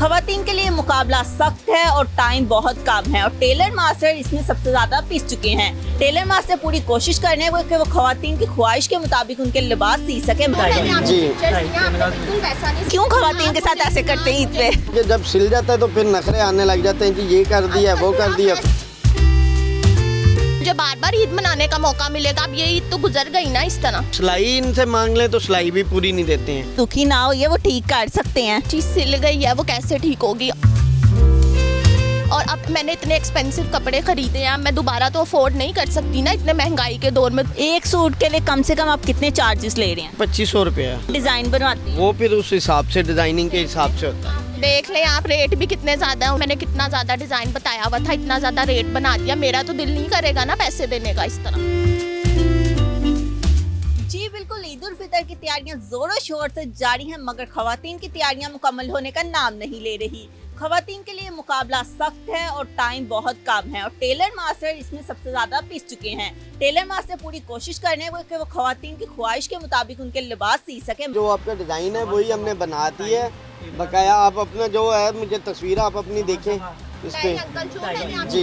खवातीन के लिए मुकाबला सख्त है और टाइम बहुत कम है और टेलर मास्टर इसमें सबसे ज्यादा पिस चुके हैं। टेलर मास्टर पूरी कोशिश कर रहे हैं कि वो खवातीन की ख्वाहिश के मुताबिक उनके लिबास सी सके। जी क्यों खवातीन के साथ ऐसे करते हैं ईद पे? कि जब सिल जाता है तो फिर नखरे आने लग जाते हैं कि ये कर दिया वो कर दिया। मुझे बार बार ईद मनाने का मौका मिलेगा, अब ये ईद तो गुजर गई ना इस तरह। सिलाई इनसे मांग ले तो सिलाई भी पूरी नहीं देते हैं। दुखी ना हो, ये वो ठीक कर सकते हैं। चीज सिल गई है वो कैसे ठीक होगी? और अब मैंने इतने एक्सपेंसिव कपड़े खरीदे हैं, मैं दोबारा तो अफोर्ड नहीं कर सकती ना इतने महंगाई के दौर में। एक सूट के लिए कम से कम आप कितने चार्जेस ले रहे हैं? 2500 रुपया। डिजाइन बनवाते हैं वो फिर उस हिसाब से डिजाइनिंग के हिसाब से होता है। देख लें आप, रेट भी कितने ज्यादा है। मैंने कितना ज्यादा डिजाइन बताया हुआ था, इतना ज्यादा रेट बना दिया। मेरा तो दिल नहीं करेगा ना पैसे देने का इस तरह। जी बिल्कुल, ईद उल फितर की तैयारियां जोरों शोर से जारी हैं, मगर खवातीन की तैयारियां मुकम्मल होने का नाम नहीं ले रही। खवातीन के लिए मुकाबला सख्त है और टाइम बहुत कम है और टेलर मास्टर इसमें सबसे ज्यादा पिस चुके हैं। टेलर मास्टर पूरी कोशिश कर रहे हैं कि वो खवातीन की ख्वाहिश के मुताबिक उनके लिबास सी सके। जो आपका डिजाइन है वही हमने बना दी है बकाया। आप अपना जो है मुझे तस्वीर आप अपनी देखें इस पे जी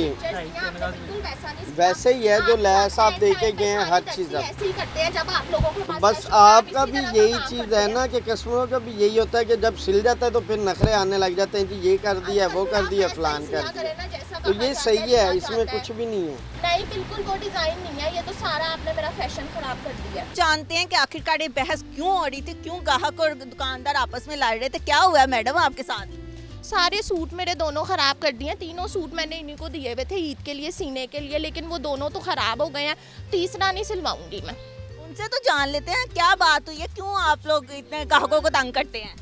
वैसे ही है जो लैस आप देखे गए हैं हर चीज़। बस आपका भी यही चीज़ है ना कि कस्टमरों का भी यही होता है कि जब सिल जाता है तो फिर नखरे आने लग जाते हैं कि ये कर दिया वो कर दिया फलान कर दिया। तो ये सही है, इसमें कुछ भी नहीं है। नहीं, बिल्कुल वो डिजाइन नहीं है, ये तो सारा आपने मेरा फैशन खराब कर दिया। जानते हैं कि आखिरकार ये बहस क्यों हो रही थी, क्यों ग्राहक और दुकानदार आपस में लड़ रहे थे, क्या हुआ मैडम आपके साथ? सारे सूट मेरे दोनों ख़राब कर दिए। तीनों सूट मैंने इन्हीं को दिए हुए थे ईद के लिए सीने के लिए, लेकिन वो दोनों तो ख़राब हो गए हैं। तीसरा नहीं सिलवाऊंगी मैं। उनसे तो जान लेते हैं क्या बात हुई है, क्यों आप लोग इतने ग्राहकों को तंग करते हैं?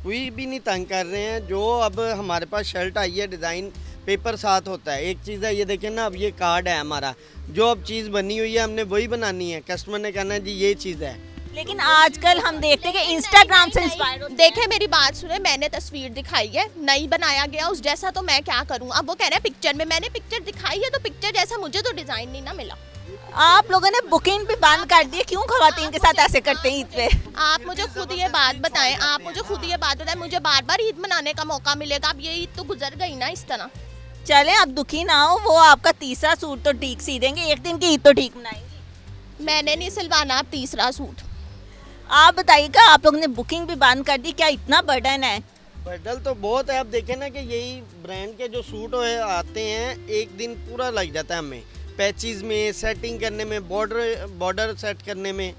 कोई भी नहीं तंग कर रहे हैं। जो अब हमारे पास शर्ट आई है डिज़ाइन पेपर साथ होता है। एक चीज़ है ये देखें ना, अब ये कार्ड है हमारा, जो अब चीज़ बनी हुई है हमने वही बनानी है। कस्टमर ने कहना है जी ये चीज़ है। लेकिन आजकल हम देखते हैं कि इंस्टाग्राम से इंस्पायर होते हैं। देखे मेरी बात सुने, मैंने तस्वीर दिखाई है, नहीं बनाया गया उस जैसा, तो मैं क्या करूं? अब वो कह रहे हैं पिक्चर में, मैंने पिक्चर दिखाई है तो पिक्चर जैसा मुझे तो डिजाइन नहीं ना मिला। आप लोगों ने बुकिंग भी बंद कर दी है, क्यों खवातीन के साथ ऐसे करते हैं ईद पे? आप मुझे खुद ये बात बताएं, आप मुझे खुद ये बात बताएं, मुझे बार बार ईद मनाने का मौका मिलेगा, अब ये ईद तो गुजर गई ना इस तरह। चले अब दुखी ना हो, वो आपका तीसरा सूट तो ठीक सी देंगे, एक दिन की ईद तो ठीक मनाएंगे। मैंने नहीं सिलवाना अब तीसरा सूट। आप बताइएगा, आप लोगों ने बुकिंग भी बंद कर दी, क्या इतना बर्डन है? बदल तो बहुत है। आप देखें ना कि यही ब्रांड के जो सूट आते हैं एक दिन पूरा लग जाता है हमें पैचेस में, सेटिंग करने में, बॉर्डर सेट करने में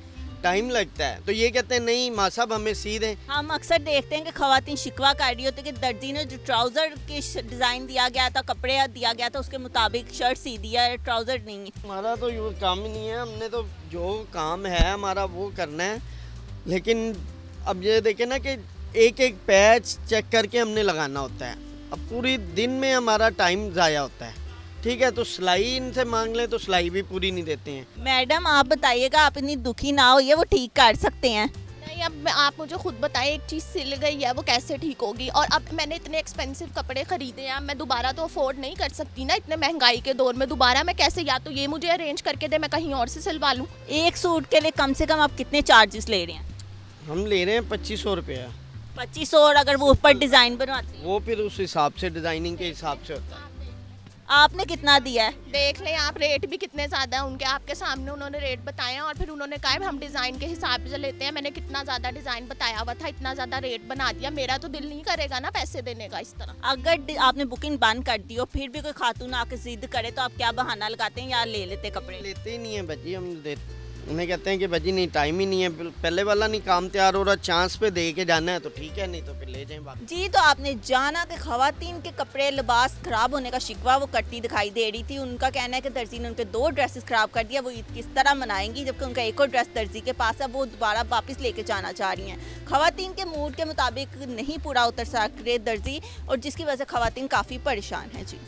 टाइम लगता है। तो ये कहते हैं नहीं माँ साहब हमें सी दें। हम अक्सर देखते हैं कि खवातीन शिकवा कर रही होती है कि दर्जी ने जो ट्राउज़र की डिज़ाइन दिया गया था, कपड़े दिया गया था, उसके मुताबिक शर्ट सी दिया है, ट्राउज़र नहीं। हमारा तो ये काम ही नहीं है, हमने तो जो काम है हमारा वो करना है। लेकिन अब ये देखें ना कि एक एक पैच चेक करके हमने लगाना होता है। अब पूरी दिन में हमारा टाइम ज़ाया होता है। ठीक है, तो सिलाई इनसे मांग लें तो सिलाई भी पूरी नहीं देते हैं। मैडम आप बताइएगा, आप इतनी दुखी ना हो, ये वो ठीक कर सकते हैं। नहीं, अब आप मुझे खुद बताएं, एक चीज़ सिल गई है वो कैसे ठीक होगी? और अब मैंने इतने एक्सपेंसिव कपड़े खरीदे हैं, मैं दोबारा तो अफोर्ड नहीं कर सकती ना इतने महंगाई के दौर में। दोबारा मैं कैसे, या तो ये मुझे अरेंज करके दे, मैं कहीं और से सिलवा लूँ। एक सूट के लिए कम से कम आप कितने चार्जेस ले रहे हैं? हम ले रहे हैं 2500 रुपया। 2500, और अगर वो ऊपर डिज़ाइन बनवाते हैं वो फिर उस हिसाब से डिज़ाइनिंग के हिसाब से होता है। आपने कितना दिया है? देख लें आप, रेट भी कितने ज़्यादा है उनके, आपके सामने उन्होंने रेट बताए हैं और फिर उन्होंने कहा है हम डिज़ाइन के हिसाब से लेते हैं। मैंने कितना ज़्यादा डिज़ाइन बताया हुआ था, इतना ज़्यादा रेट बना दिया। मेरा तो दिल नहीं करेगा ना पैसे देने का इस तरह। अगर आपने बुकिंग बंद कर दी हो फिर भी कोई खातून आके जिद करे तो आप क्या बहाना लगाते हैं या ले लेते कपड़े? लेते ही नहीं है भाजी, हम उन्हें कहते हैं कि भाजी नहीं टाइम ही नहीं है, पहले वाला नहीं काम तैयार हो रहा, चांस पे दे के जाना है तो ठीक है, नहीं तो फिर ले जाएं बाकी। जी, तो आपने जाना कि खवातीन के कपड़े लिबास खराब होने का शिकवा वो करती दिखाई दे रही थी। उनका कहना है कि दर्जी ने उनके 2 ड्रेसेस खराब कर दिया, वो ईद किस तरह मनाएंगी, जबकि उनका एक और ड्रेस दर्जी के पास है, वो दोबारा वापस लेके जाना चाह रही हैं। खवातीन के मूड के मुताबिक नहीं पूरा उतर सक रहे दर्जी, और जिसकी वजह से खवातीन काफ़ी परेशान है। जी।